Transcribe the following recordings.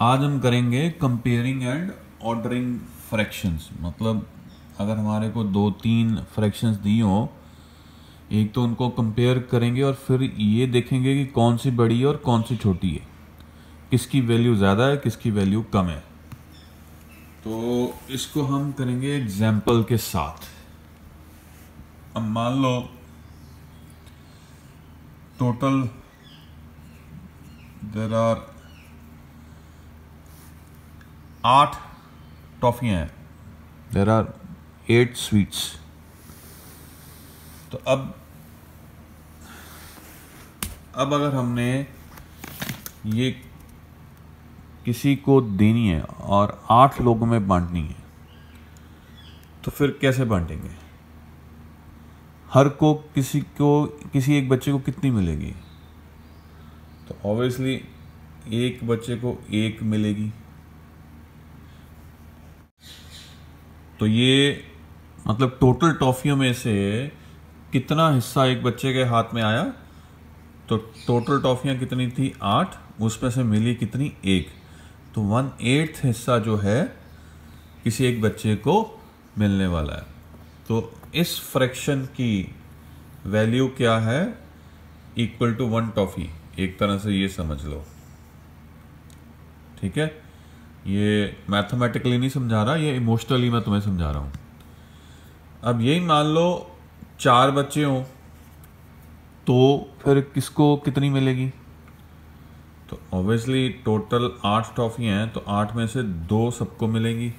आज हम करेंगे कंपेयरिंग एंड ऑर्डरिंग फ्रैक्शंस। मतलब अगर हमारे को 2-3 फ्रैक्शंस दी हो, एक तो उनको कंपेयर करेंगे और फिर ये देखेंगे कि कौन सी बड़ी है और कौन सी छोटी है, किसकी वैल्यू ज़्यादा है किसकी वैल्यू कम है। तो इसको हम करेंगे एग्जाम्पल के साथ। अब मान लो टोटल देर आर 8 टॉफियाँ हैं, देर आर 8 स्वीट्स। तो अब अगर हमने ये किसी को देनी है और 8 लोगों में बांटनी है, तो फिर कैसे बांटेंगे? हर को किसी एक बच्चे को कितनी मिलेगी? तो ऑब्वियसली एक बच्चे को 1 मिलेगी। तो ये मतलब टोटल टॉफियों में से कितना हिस्सा एक बच्चे के हाथ में आया? तो टोटल टॉफियां कितनी थी? 8, उसमें से मिली कितनी? 1। तो 1/8 हिस्सा जो है किसी एक बच्चे को मिलने वाला है। तो इस फ्रैक्शन की वैल्यू क्या है? Equal to 1 toffee. एक तरह से ये समझ लो, ठीक है। ये मैथमेटिकली नहीं समझा रहा, ये इमोशनली मैं तुम्हें समझा रहा हूं। अब यही मान लो 4 बच्चे हों, तो फिर किसको कितनी मिलेगी? तो ऑब्वियसली टोटल 8 टॉफियां हैं, तो 8 में से 2 सबको मिलेंगी,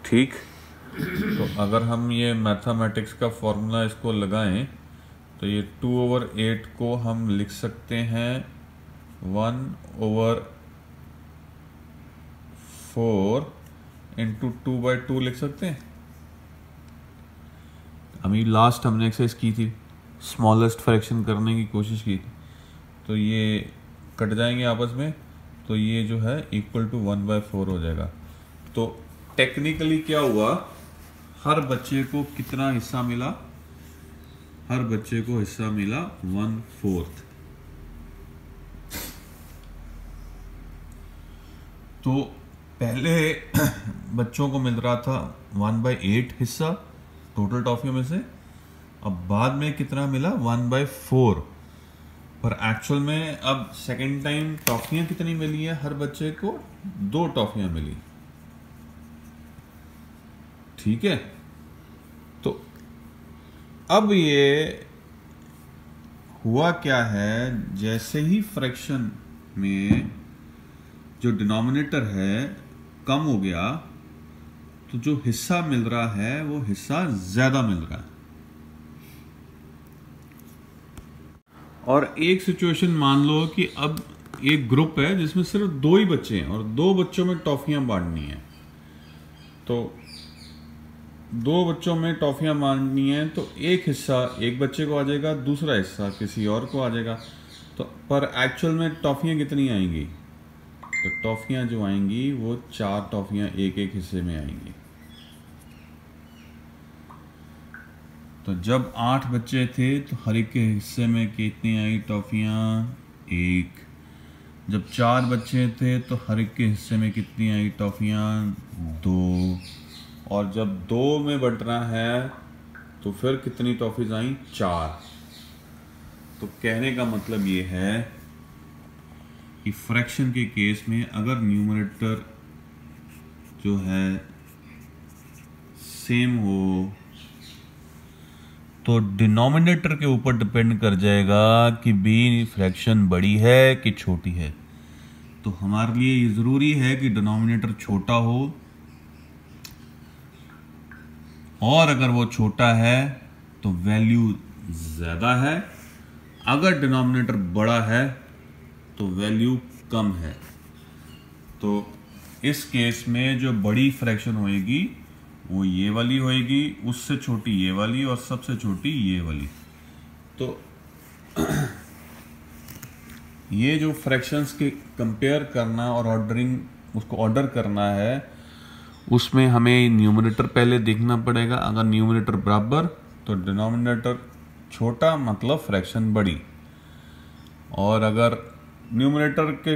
ठीक। तो अगर हम ये मैथमेटिक्स का फॉर्मूला इसको लगाएं, तो ये 2/8 को हम लिख सकते हैं 1/4 इंटू 2/2 लिख सकते हैं। अभी लास्ट हमने एक्सरसाइज की थी, स्मॉलेस्ट फ्रैक्शन करने की कोशिश की थी, तो ये कट जाएंगे आपस में, तो ये जो है इक्वल टू 1/4 हो जाएगा। तो टेक्निकली क्या हुआ? हर बच्चे को कितना हिस्सा मिला? हर बच्चे को हिस्सा मिला 1/4। तो पहले बच्चों को मिल रहा था 1/8 हिस्सा टोटल टॉफियों में से, अब बाद में कितना मिला? 1/4। पर एक्चुअल में अब सेकेंड टाइम टॉफियां कितनी मिली है? हर बच्चे को 2 टॉफियां मिली, ठीक है। तो अब ये हुआ क्या है, जैसे ही फ्रैक्शन में जो डिनोमिनेटर है कम हो गया, तो जो हिस्सा मिल रहा है वो हिस्सा ज्यादा मिल रहा है। और एक सिचुएशन मान लो कि अब एक ग्रुप है जिसमें सिर्फ 2 ही बच्चे हैं और 2 बच्चों में टॉफियां बांटनी है। तो 2 बच्चों में टॉफियां बांटनी है, तो एक हिस्सा एक बच्चे को आ जाएगा, दूसरा हिस्सा किसी और को आ जाएगा। तो पर एक्चुअल में टॉफियां कितनी आएंगी? तो टॉफियां जो आएंगी वो 4 टॉफियां एक हिस्से में आएंगी। तो जब 8 बच्चे थे तो हर एक के हिस्से में कितनी आई टॉफियां? 1। जब 4 बच्चे थे तो हर एक के हिस्से में कितनी आई टॉफियां? 2। और जब 2 में बंटना है तो फिर कितनी टॉफीज आई? 4। तो कहने का मतलब ये है कि फ्रैक्शन के केस में अगर न्यूमरेटर जो है सेम हो, तो डिनोमिनेटर के ऊपर डिपेंड कर जाएगा कि बी फ्रैक्शन बड़ी है कि छोटी है। तो हमारे लिए ये जरूरी है कि डिनोमिनेटर छोटा हो, और अगर वो छोटा है तो वैल्यू ज्यादा है, अगर डिनोमिनेटर बड़ा है तो वैल्यू कम है। तो इस केस में जो बड़ी फ्रैक्शन होएगी वो ये वाली होएगी, उससे छोटी ये वाली, और सबसे छोटी ये वाली। तो ये जो फ्रैक्शंस के कंपेयर करना और ऑर्डरिंग, उसको ऑर्डर करना है, उसमें हमें न्यूमरेटर पहले देखना पड़ेगा। अगर न्यूमरेटर बराबर तो डिनोमिनेटर छोटा, मतलब फ्रैक्शन बड़ी। और अगर न्यूमरेटर के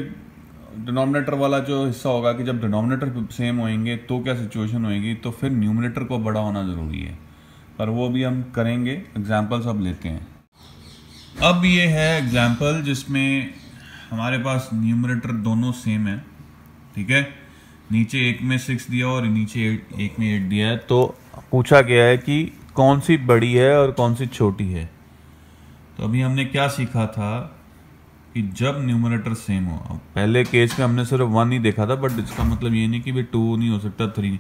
डिनोमिनेटर वाला जो हिस्सा होगा कि जब डिनोमिनेटर सेम होंगे तो क्या सिचुएशन होएगी, तो फिर न्यूमरेटर को बड़ा होना ज़रूरी है, पर वो भी हम करेंगे। एग्जांपल्स अब लेते हैं। अब ये है एग्जांपल जिसमें हमारे पास न्यूमरेटर दोनों सेम है, ठीक है। नीचे एक में 6 दिया और नीचे एक में 8 दिया है। तो पूछा गया है कि कौन सी बड़ी है और कौन सी छोटी है। तो अभी हमने क्या सीखा था कि जब न्यूमरेटर सेम हो, अब पहले केस में हमने सिर्फ 1 ही देखा था, बट इसका मतलब ये नहीं कि भाई 2 नहीं हो सकता, 3 नहीं।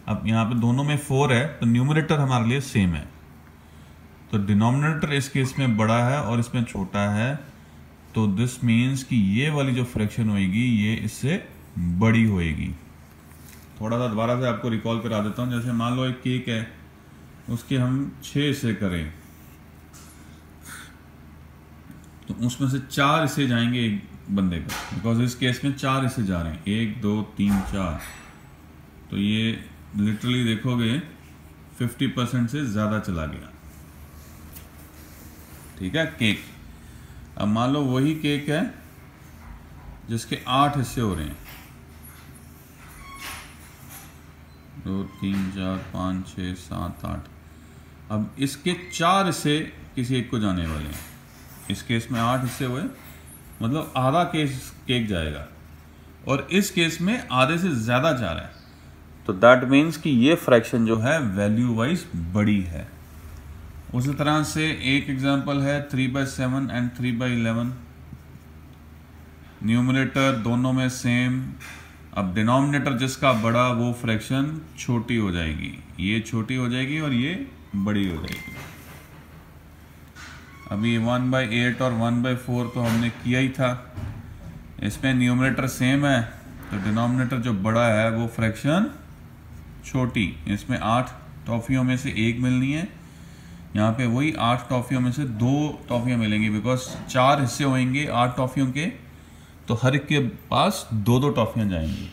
अब यहाँ पे दोनों में 4 है तो न्यूमरेटर हमारे लिए सेम है। तो डिनोमिनेटर इस केस में बड़ा है और इसमें छोटा है, तो दिस मीन्स कि ये वाली जो फ्रैक्शन होएगी ये इससे बड़ी होएगी। थोड़ा सा दोबारा से आपको रिकॉल करा देता हूँ। जैसे मान लो एक केक है, उसके हम 6 हिस्से करें तो उसमें से 4 हिस्से जाएंगे एक बंदे का, बिकॉज इस केस में 4 हिस्से जा रहे हैं, 1 2 3 4। तो ये लिटरली देखोगे 50% से ज़्यादा चला गया, ठीक है केक। अब मान लो वही केक है जिसके 8 हिस्से हो रहे हैं, 2 3 4 5 6 7 8। अब इसके 4 हिस्से किसी एक को जाने वाले हैं। इस केस में 8 हिस्से हुए, मतलब आधा केक जाएगा, और इस केस में आधे से ज़्यादा जा रहा है। तो दैट मीन्स कि ये फ्रैक्शन जो है वैल्यू वाइज बड़ी है। उसी तरह से एक एग्जांपल है 3/7 एंड 3/11। न्यूमरेटर दोनों में सेम। अब डिनोमिनेटर जिसका बड़ा वो फ्रैक्शन छोटी हो जाएगी, ये छोटी हो जाएगी और ये बड़ी हो जाएगी। अभी 1/8 और 1/4 तो हमने किया ही था। इसमें न्यूमरेटर सेम है तो डिनोमिनेटर जो बड़ा है वो फ्रैक्शन छोटी। इसमें 8 टॉफियों में से 1 मिलनी है, यहाँ पे वही 8 टॉफियों में से 2 टॉफियाँ मिलेंगी, बिकॉज 4 हिस्से होंगे 8 टॉफियों के, तो हर एक के पास 2-2 टॉफियाँ जाएंगी।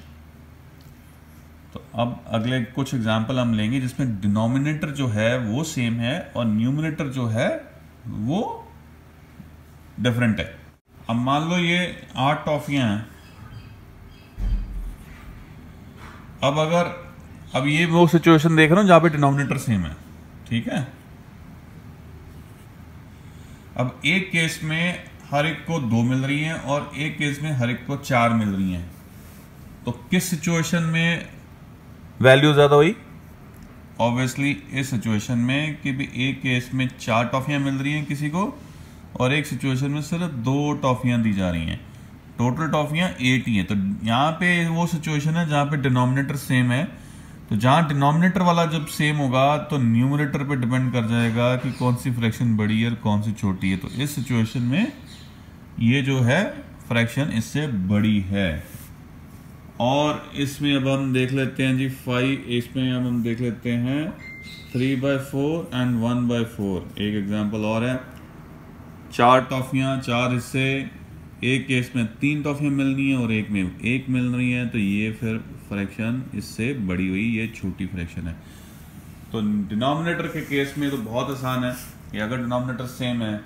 तो अब अगले कुछ एग्जाम्पल हम लेंगे जिसमें डिनोमिनेटर जो है वो सेम है और न्यूमरेटर जो है वो डिफरेंट है। अब मान लो ये 8 टॉफियां हैं। अब ये वो सिचुएशन देख रहा हूं जहां पे डिनोमिनेटर सेम है, ठीक है। अब एक केस में हर एक को 2 मिल रही हैं और एक केस में हर एक को 4 मिल रही हैं। तो किस सिचुएशन में वैल्यू ज्यादा हुई? ऑब्वियसली इस सिचुएशन में कि भी एक केस में 4 टॉफियां मिल रही हैं किसी को और एक सिचुएशन में सिर्फ 2 टॉफियां दी जा रही हैं। टोटल टॉफियां 8 ही हैं। तो यहाँ पे वो सिचुएशन है जहाँ पे डिनोमिनेटर सेम है। तो जहाँ डिनोमिनेटर वाला जब सेम होगा तो न्यूमरेटर पे डिपेंड कर जाएगा कि कौन सी फ्रैक्शन बड़ी है और कौन सी छोटी है। तो इस सिचुएशन में ये जो है फ्रैक्शन इससे बड़ी है। और इसमें अब हम देख लेते हैं जी 5, इसमें अब हम देख लेते हैं 3/4 एंड 1/4। एक एग्जांपल और है, 4 टॉफियां 4 हिस्से, एक केस में 3 टॉफियां मिलनी है और एक में 1 मिल रही है। तो ये फिर फ्रैक्शन इससे बड़ी हुई, ये छोटी फ्रैक्शन है। तो डिनोमिनेटर के केस में तो बहुत आसान है कि अगर डिनोमिनेटर सेम है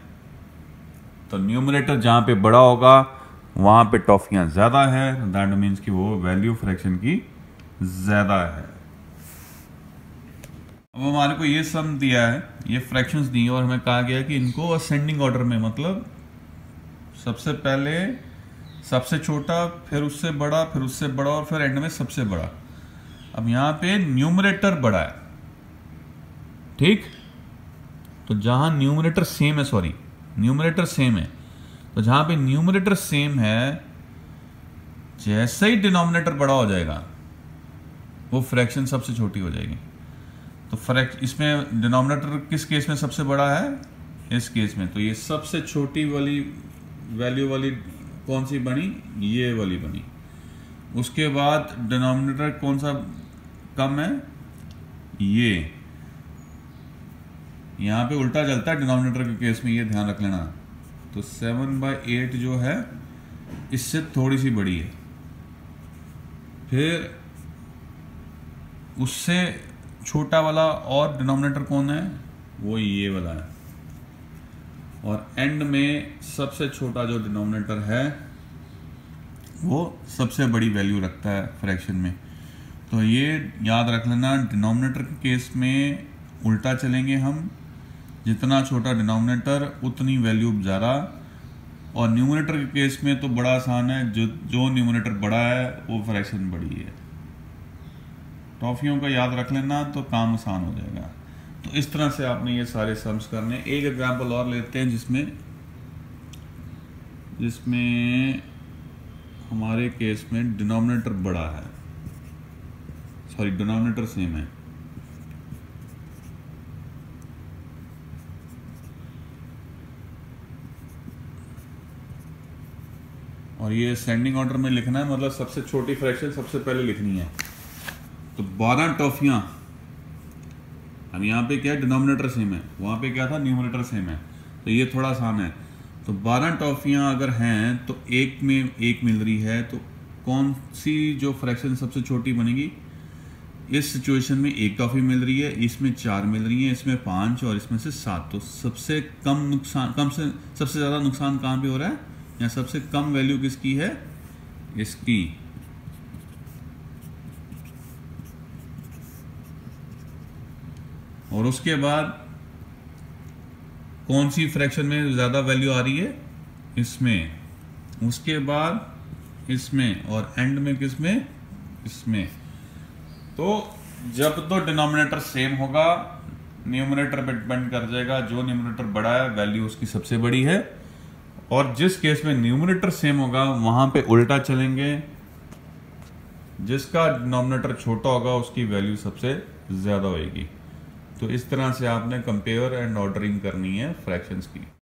तो न्यूमरेटर जहाँ पे बड़ा होगा वहां पे टॉफियां ज्यादा है, दैट मीन्स कि वो वैल्यू फ्रैक्शन की ज्यादा है। अब हमारे को ये सम दिया है, ये फ्रैक्शंस दी है और हमें कहा गया कि इनको असेंडिंग ऑर्डर में, मतलब सबसे पहले सबसे छोटा, फिर उससे बड़ा, फिर उससे बड़ा और फिर एंड में सबसे बड़ा। अब यहाँ पे न्यूमरेटर बड़ा है, ठीक। तो जहां न्यूमरेटर सेम है, सॉरी न्यूमरेटर सेम है, तो जहां पे न्यूमरेटर सेम है जैसे ही डिनोमिनेटर बड़ा हो जाएगा वो फ्रैक्शन सबसे छोटी हो जाएगी। तो इसमें डिनोमिनेटर किस केस में सबसे बड़ा है? इस केस में। तो ये सबसे छोटी वाली वैल्यू वाली कौन सी बनी? ये वाली बनी। उसके बाद डिनोमिनेटर कौन सा कम है? ये। यहाँ पे उल्टा चलता है डिनोमिनेटर के केस में, ये ध्यान रख लेना। तो 7/8 जो है इससे थोड़ी सी बड़ी है, फिर उससे छोटा वाला और डिनोमिनेटर कौन है? वो ये वाला है। और एंड में सबसे छोटा जो डिनोमिनेटर है वो सबसे बड़ी वैल्यू रखता है फ्रैक्शन में। तो ये याद रख लेना, डिनोमिनेटर के केस में उल्टा चलेंगे हम, जितना छोटा डिनोमिनेटर उतनी वैल्यू ज़्यादा। और न्यूमरेटर के केस में तो बड़ा आसान है, जो न्यूमरेटर बड़ा है वो फ्रैक्शन बड़ी है। टॉफियों का याद रख लेना तो काम आसान हो जाएगा। तो इस तरह से आपने ये सारे सम्स करने। एक एग्जांपल और लेते हैं जिसमें हमारे केस में डिनोमिनेटर बड़ा है, सॉरी डिनोमिनेटर सेम है। और ये असेंडिंग ऑर्डर में लिखना है, मतलब सबसे छोटी फ्रैक्शन सबसे पहले लिखनी है। तो 12 टॉफियां, अब यहाँ पे क्या है, डिनोमिनेटर सेम है, वहाँ पे क्या था, न्यूमरेटर सेम है, तो ये थोड़ा आसान है। तो 12 टॉफियां अगर हैं तो एक में एक मिल रही है, तो कौन सी जो फ्रैक्शन सबसे छोटी बनेगी? इस सिचुएशन में एक टॉफी मिल रही है, इसमें 4 मिल रही है, इसमें 5 और इसमें से 7। तो सबसे कम नुकसान, सबसे ज़्यादा नुकसान कहाँ पे हो रहा है, या सबसे कम वैल्यू किसकी है, इसकी। और उसके बाद कौन सी फ्रैक्शन में ज़्यादा वैल्यू आ रही है, इसमें, उसके बाद इसमें, और एंड में किसमें, इसमें। तो जब तो डिनोमिनेटर सेम होगा, न्यूमरेटर पे डिपेंड कर जाएगा, जो न्यूमरेटर बड़ा है वैल्यू उसकी सबसे बड़ी है। और जिस केस में न्यूमरेटर सेम होगा वहां पे उल्टा चलेंगे, जिसका डिनोमिनेटर छोटा होगा उसकी वैल्यू सबसे ज़्यादा होगी। तो इस तरह से आपने कंपेयर एंड ऑर्डरिंग करनी है फ्रैक्शंस की।